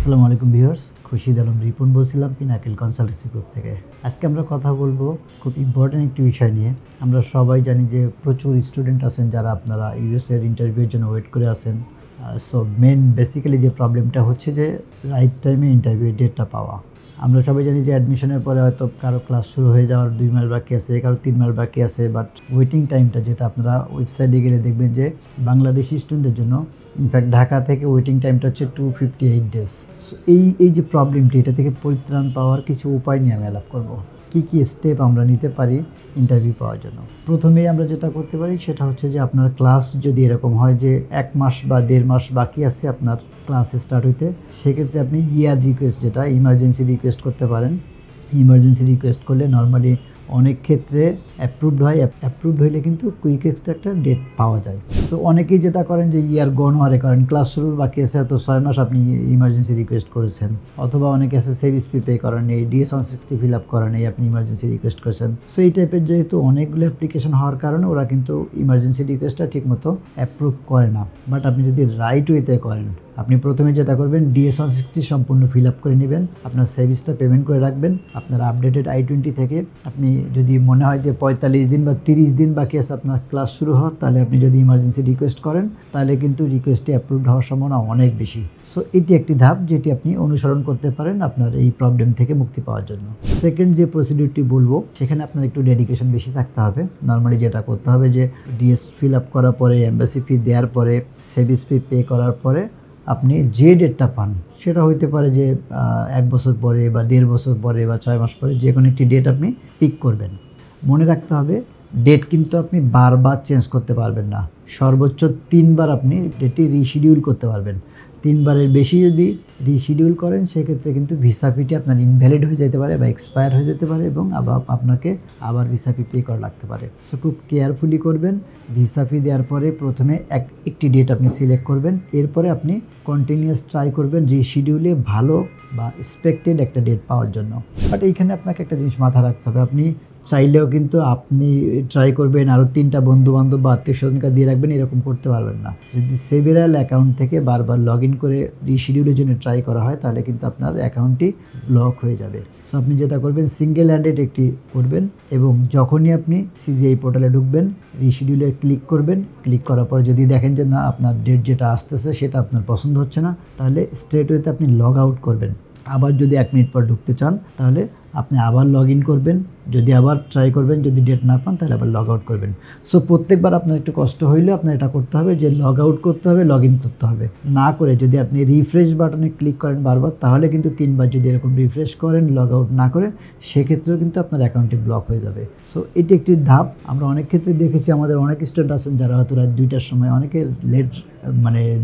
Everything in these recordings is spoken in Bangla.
আসসালামু আলাইকুম ভিউয়ার্স, খুরশিদ আলম রিপন বলছিলাম পিনাকেল কনসালটেন্সি গ্রুপ থেকে। আজকে আমরা কথা বলবো খুব ইম্পর্ট্যান্ট একটি বিষয় নিয়ে। আমরা সবাই জানি যে প্রচুর স্টুডেন্ট আছেন যারা আপনারা ইউএসএর ইন্টারভিউয়ের জন্য ওয়েট করে আছেন। সো বেসিক্যালি যে প্রবলেমটা হচ্ছে যে রাইট টাইমে ইন্টারভিউ ডেটটা পাওয়া। আমরা সবাই জানি যে অ্যাডমিশনের পরে হয়তো কারো ক্লাস শুরু হয়ে যাওয়ার 2 মাস বাকি আছে, কারো 3 মাস বাকি আছে, বাট ওয়েটিং টাইমটা যেটা আপনারা ওয়েবসাইটে গেলে দেখবেন যে বাংলাদেশি স্টুডেন্টদের জন্য ইনফ্যাক্ট ঢাকা থেকে ওয়েটিং টাইমটা হচ্ছে 258 ডেজ। সো এই যে প্রবলেমটি, এটা থেকে পরিত্রাণ পাওয়ার কিছু উপায় নিয়ে আমি আলাপ করব। কী স্টেপ আমরা নিতে পারি ইন্টারভিউ পাওয়ার জন্য। প্রথমেই আমরা যেটা করতে পারি সেটা হচ্ছে যে আপনার ক্লাস যদি এরকম হয় যে 1 মাস বা 1.5 মাস বাকি আছে আপনার ক্লাস স্টার্ট হইতে, সেক্ষেত্রে আপনি ইয়ার রিকোয়েস্ট, যেটা ইমার্জেন্সি রিকোয়েস্ট করতে পারেন। ইমার্জেন্সি রিকোয়েস্ট করলে নর্মালি অনেক ক্ষেত্রে অ্যাপ্রুভড হয়। অ্যাপ্রুভড হইলে কিন্তু কুইকেস্ট একটা ডেট পাওয়া যায়। সো অনেকেই যেটা করেন যে ইয়ার গণহারে করেন, ক্লাস শুরুর বাকি আছে তো 6 মাস আপনি ইমার্জেন্সি রিকোয়েস্ট করেছেন, অথবা অনেকে আছে সেভিসপি পে করেন, এই DS-160 ফিল আপ করেন, এই আপনি ইমার্জেন্সি রিকোয়েস্ট করেছেন। সো এই টাইপের যেহেতু অনেকগুলো অ্যাপ্লিকেশন হওয়ার কারণে ওরা কিন্তু ইমার্জেন্সি রিকোয়েস্টটা ঠিকমতো অ্যাপ্রুভ করে না। বাট আপনি যদি রাইট ওয়েতে করেন, আপনি প্রথমে যেটা করবেন DS-160 সম্পূর্ণ ফিল আপ করে নেবেন, আপনার সার্ভিসটা পেমেন্ট করে রাখবেন। আপনার আপডেটেড I-20 থেকে আপনি যদি মনে হয় যে 45 দিন বা 30 দিন বাকি আছে আপনার ক্লাস শুরু হওয়ার, তাহলে আপনি যদি ইমার্জেন্সি রিকোয়েস্ট করেন তাহলে কিন্তু রিকোয়েস্টটি অ্যাপ্রুভড হওয়ার সম্ভাবনা অনেক বেশি। সো এটি একটি ধাপ যেটি আপনি অনুসরণ করতে পারেন আপনার এই প্রবলেম থেকে মুক্তি পাওয়ার জন্য। সেকেন্ড যে প্রসিডিউরটি বলবো, সেখানে আপনার একটু ডেডিকেশন বেশি থাকতে হবে। নর্মালি যেটা করতে হবে যে DS ফিল আপ করার পরে, এম্বাসি ফি দেওয়ার পরে, সার্ভিস ফি পে করার পরে আপনি যে ডেটটা পান সেটা হইতে পারে যে 1 বছর পরে বা 1.5 বছর পরে বা 6 মাস পরে, যে কোনো একটি ডেট আপনি পিক করবেন। মনে রাখতে হবে ডেট কিন্তু আপনি বারবার চেঞ্জ করতে পারবেন না। সর্বোচ্চ 3 বার আপনি ডেটটি রিশিডিউল করতে পারবেন। 3 বারের বেশি যদি রিশিডিউল করেন সেক্ষেত্রে কিন্তু ভিসা ফিটি আপনার ইনভ্যালিড হয়ে যেতে পারে বা এক্সপায়ার হয়ে যেতে পারে এবং আপনাকে আবার ভিসা ফি পে করা লাগতে পারে। সো খুব কেয়ারফুলি করবেন। ভিসা ফি দেওয়ার পরে প্রথমে একটি ডেট আপনি সিলেক্ট করবেন, এরপরে আপনি কন্টিনিউয়াস ট্রাই করবেন রিশিডিউলে ভালো বা এক্সপেক্টেড একটা ডেট পাওয়ার জন্য। বাট এইখানে আপনাকে একটা জিনিস মাথায় রাখতে হবে, আপনি চাইলেও কিন্তু আপনি ট্রাই করবেন আরও 3টা বন্ধুবান্ধব বা আত্মীয়স্বজনকে দিয়ে রাখবেন, এরকম করতে পারবেন না। যদি সেভেরাল অ্যাকাউন্ট থেকে বারবার লগ ইন করে রিশিডিউলের জন্য ট্রাই করা হয় তাহলে কিন্তু আপনার অ্যাকাউন্টটি ব্লক হয়ে যাবে। সো আপনি যেটা করবেন, সিঙ্গেল হ্যান্ডেড একটি করবেন এবং যখনই আপনি CGI পোর্টালে ঢুকবেন, রিশিডিউলে ক্লিক করবেন। ক্লিক করার পরে যদি দেখেন যে না, আপনার ডেট যেটা আসতেছে সেটা আপনার পছন্দ হচ্ছে না, তাহলে স্ট্রেট ওয়েতে আপনি লগ আউট করবেন। আবার যদি 1 মিনিট পর ঢুকতে চান তাহলে আপনি আবার লগ ইন করবেন, যদি আবার ট্রাই করবেন, যদি ডেট না পান তাহলে আবার লগ আউট করবেন। সো প্রত্যেকবার আপনার একটু কষ্ট হইলেও আপনার এটা করতে হবে যে লগ আউট করতে হবে, লগ ইন করতে হবে। না করে যদি আপনি রিফ্রেশ বাটনে ক্লিক করেন বারবার, তাহলে কিন্তু 3 বার যদি এরকম রিফ্রেশ করেন লগ আউট না করে, সেক্ষেত্রেও কিন্তু আপনার অ্যাকাউন্টটি ব্লক হয়ে যাবে। সো এটি একটি ধাপ। আমরা অনেক ক্ষেত্রে দেখেছি, আমাদের অনেক স্টুডেন্ট আছেন যারা হয়তো রাত 2টার সময়, অনেকে লেট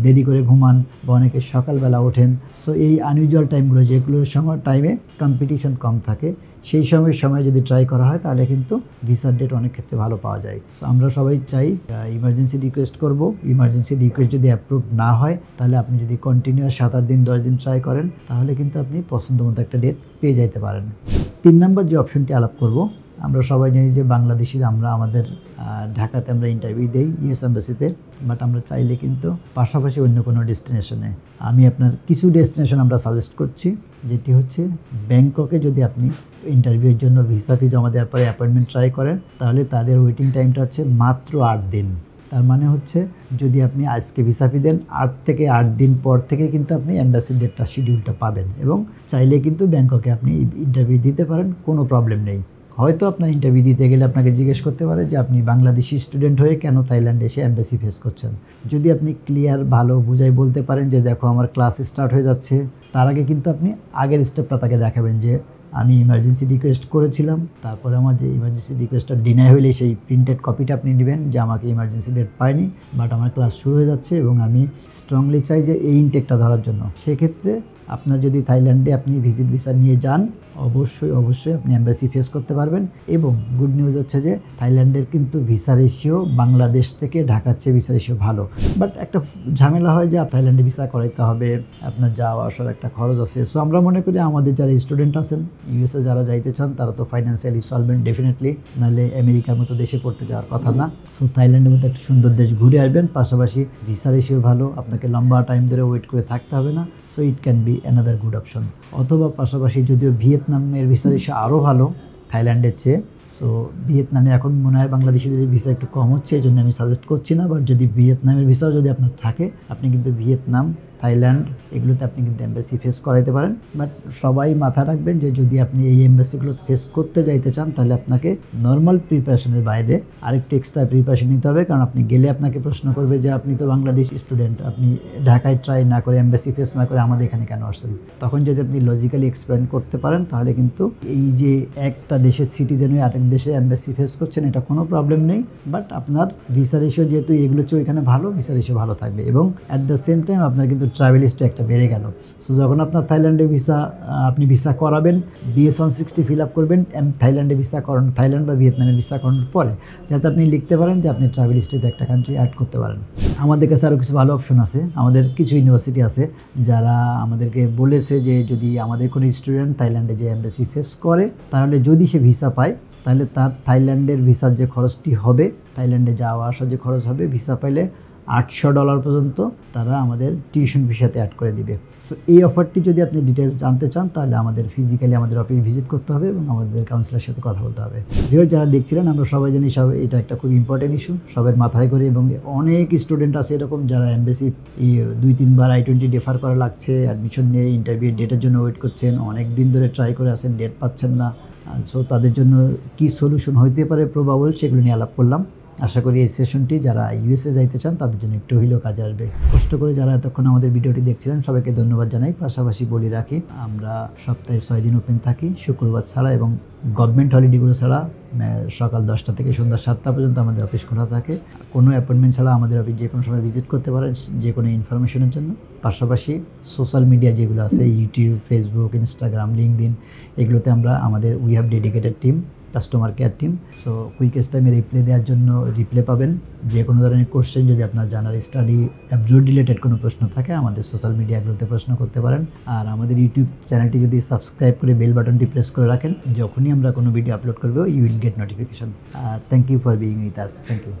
দেরি করে ঘুমান বা অনেকে সকালবেলা ওঠেন। সো এই আনইউজুয়াল টাইমগুলো, যেগুলোর সময় টাইমে কম্পিটিশন কম থাকে, সেই সময় যদি ট্রাই করা হয় তাহলে কিন্তু ভিসার ডেট অনেক ক্ষেত্রে ভালো পাওয়া যায়। সো আমরা সবাই চাই ইমার্জেন্সি রিকোয়েস্ট করব। ইমার্জেন্সি রিকোয়েস্ট যদি অ্যাপ্রুভ না হয় তাহলে আপনি যদি কন্টিনিউয়াস 7-8 দিন 10 দিন ট্রাই করেন তাহলে কিন্তু আপনি পছন্দ মতো একটা ডেট পেয়ে যাইতে পারেন। 3 নম্বর যে অপশনটি আলাপ করব, আমরা সবাই জানি যে বাংলাদেশি আমরা আমাদের ঢাকাতে আমরা ইন্টারভিউ দেই US এম্বাসিতে, বাট আমরা চাইলে কিন্তু পাশাপাশি অন্য কোনো ডেস্টিনেশনে, আমি আপনার কিছু ডেস্টিনেশন আমরা সাজেস্ট করছি, যেটি হচ্ছে ব্যাংককে যদি আপনি ইন্টারভিউয়ের জন্য ভিসা ফি জমা দেওয়ার পরে অ্যাপয়েন্টমেন্ট ট্রাই করেন তাহলে তাদের ওয়েটিং টাইমটা হচ্ছে মাত্র 8 দিন। তার মানে হচ্ছে যদি আপনি আজকে ভিসা ফি দেন, 8 থেকে 8 দিন পর থেকে কিন্তু আপনি এম্বাসির ডেটটা শিডিউলটা পাবেন এবং চাইলে কিন্তু ব্যাংককে আপনি ইন্টারভিউ দিতে পারেন, কোনো প্রবলেম নেই। হয়তো আপনার ইন্টারভিউ দিতে গেলে আপনাকে জিজ্ঞেস করতে পারে যে আপনি বাংলাদেশি স্টুডেন্ট হয়ে কেন থাইল্যান্ডে এসে এম্বাসি ফেস করছেন। যদি আপনি ক্লিয়ার ভালো বুঝাই বলতে পারেন যে দেখো আমার ক্লাস স্টার্ট হয়ে যাচ্ছে, তার আগে কিন্তু আপনি আগের স্টেপটা তাকে দেখাবেন যে আমি ইমার্জেন্সি রিকোয়েস্ট করেছিলাম, তারপরে আমার যে ইমার্জেন্সি রিকোয়েস্টটা ডিনাই হলে সেই প্রিন্টেড কপিটা আপনি নেবেন যে আমাকে ইমার্জেন্সি ডেট পাইনি, বাট আমার ক্লাস শুরু হয়ে যাচ্ছে এবং আমি স্ট্রংলি চাই যে এই ইনটেকটা ধরার জন্য। সেক্ষেত্রে আপনার যদি থাইল্যান্ডে আপনি ভিজিট ভিসা নিয়ে যান অবশ্যই আপনি এমবাসি ফেস করতে পারবেন। এবং গুড নিউজ হচ্ছে যে থাইল্যান্ডের কিন্তু ভিসা রেশিও বাংলাদেশ থেকে ঢাকার চেয়ে ভিসা রেশিও ভালো। বাট একটা ঝামেলা হয় যে থাইল্যান্ডে ভিসা করাইতে হবে, আপনার যাওয়া আসার একটা খরচ আছে। সো আমরা মনে করি আমাদের যারা স্টুডেন্ট আছেন ইউএসএ যারা যাইতে চান তারা তো ফাইন্যান্সিয়ালি সলভেন্ট ডেফিনেটলি, নাহলে আমেরিকার মতো দেশে পড়তে যাওয়ার কথা না। সো থাইল্যান্ডের মতো একটা সুন্দর দেশ ঘুরে আসবেন, পাশাপাশি ভিসা রেশিও ভালো, আপনাকে লম্বা টাইম ধরে ওয়েট করে থাকতে হবে না। So it can be another good option. অথবা পাশাপাশি যদিও ভিয়েতনামের ভিসা রেশিও আরও ভালো থাইল্যান্ডের চেয়ে, সো ভিয়েতনামে এখন মনে হয় বাংলাদেশিদের ভিসা একটু কম হচ্ছে, এই জন্য আমি সাজেস্ট করছি না। বাট যদি ভিয়েতনামের ভিসাও যদি আপনার থাকে, আপনি কিন্তু ভিয়েতনাম, থাইল্যান্ড এগুলোতে আপনি কিন্তু এমবাসি ফেস করাইতে পারেন। বাট সবাই মাথা রাখবেন যে যদি আপনি এই এমবাসিগুলো ফেস করতে যাইতে চান তাহলে আপনাকে নর্মাল প্রিপারেশনের বাইরে আরেকটু এক্সট্রা প্রিপারেশন নিতে হবে। কারণ আপনি গেলে আপনাকে প্রশ্ন করবে যে আপনি তো বাংলাদেশ স্টুডেন্ট, আপনি ঢাকায় ট্রাই না করে এমবাসি ফেস না করে আমাদের এখানে কেন আসছেন। তখন যদি আপনি লজিক্যালি এক্সপ্লেন করতে পারেন তাহলে কিন্তু এই যে একটা দেশের সিটিজেন হয়ে আরেক দেশে এমবাসি ফেস করছেন এটা কোনো প্রবলেম নেই। বাট আপনার ভিসা রেশিও যেহেতু এগুলো চেয়ে এখানে ভালো, ভিসা রেশিও ভালো থাকবে এবং অ্যাট দ্য সেম টাইম আপনার কিন্তু ট্রাভেল হিস্ট্রি একটা বেড়ে গেল। সো যখন আপনার থাইল্যান্ডে আপনি ভিসা করাবেন, DS-160 ফিল আপ করবেন, থাইল্যান্ডে ভিসা করান, থাইল্যান্ড বা ভিয়েতনামের ভিসা করানোর পরে যাতে আপনি লিখতে পারেন যে আপনি ট্রাভেল হিস্ট্রিতে একটা কান্ট্রি অ্যাড করতে পারেন। আমাদের কাছে আরও কিছু ভালো অপশন আছে। আমাদের কিছু ইউনিভার্সিটি আছে যারা আমাদেরকে বলেছে যে যদি আমাদের কোনো স্টুডেন্ট থাইল্যান্ডে যে এমবাসি ফেস করে তাহলে যদি সে ভিসা পায় তাহলে তার থাইল্যান্ডের ভিসার যে খরচটি হবে, থাইল্যান্ডে যাওয়া আসার যে খরচ হবে, ভিসা পাইলে $800 পর্যন্ত তারা আমাদের টিউশন ফি সাথে অ্যাড করে দিবে। সো এই অফারটি যদি আপনি ডিটেলস জানতে চান তাহলে আমাদের ফিজিক্যালি আমাদের অফিস ভিজিট করতে হবে এবং আমাদের কাউন্সিলরের সাথে কথা বলতে হবে। ভিউয়ার যারা দেখছিলেন, আমরা সবাই জানি এটা একটা খুব ইম্পর্টেন্ট ইস্যু, সবার মাথায় করে। এবং অনেক স্টুডেন্ট আছে এরকম যারা এমবাসি 2-3 বার I-20 ডেফার করা লাগছে, অ্যাডমিশন নিয়ে ইন্টারভিউ ডেটের জন্য ওয়েট করছেন, অনেক দিন ধরে ট্রাই করে আছেন, ডেট পাচ্ছেন না। সো তাদের জন্য কি সলিউশন হইতে পারে প্রবাবল, সেগুলো নিয়ে আলাপ করলাম। আশা করি এই সেশনটি যারা ইউএসএ যাইতে চান তাদের জন্য একটু হলেও কাজে আসবে। কষ্ট করে যারা এতক্ষণ আমাদের ভিডিওটি দেখছিলেন সবাইকে ধন্যবাদ জানাই। পাশাপাশি বলি রাখি, আমরা সপ্তাহে 6 দিন ওপেন থাকি, শুক্রবার ছাড়া এবং গভর্নমেন্ট হলিডেগুলো ছাড়া সকাল 10টা থেকে সন্ধ্যা 7টা পর্যন্ত আমাদের অফিস খোলা থাকে। কোনো অ্যাপয়েন্টমেন্ট ছাড়া আমাদের অফিস যে কোনো সময় ভিজিট করতে পারেন যে কোনো ইনফরমেশনের জন্য। পাশাপাশি সোশ্যাল মিডিয়া যেগুলো আছে, ইউটিউব, ফেসবুক, ইনস্টাগ্রাম, লিঙ্কডইন, এগুলোতে we have dedicated team, customer care team. So quickest টাইমে রিপ্লাই দেওয়ার জন্য রিপ্লাই পাবেন। যে কোনো ধরনের কোশ্চেন যদি আপনার জানার স্টাডি অ্যাব্রোড রিলেটেড কোনো প্রশ্ন থাকে আমাদের সোশ্যাল মিডিয়াগুলোতে প্রশ্ন করতে পারেন। আর আমাদের ইউটিউব চ্যানেলটি যদি সাবস্ক্রাইব করে বেল বাটনটি প্রেস করে রাখেন, যখনই আমরা কোনো ভিডিও আপলোড করবো you will get notification. Thank you for being with us. Thank you.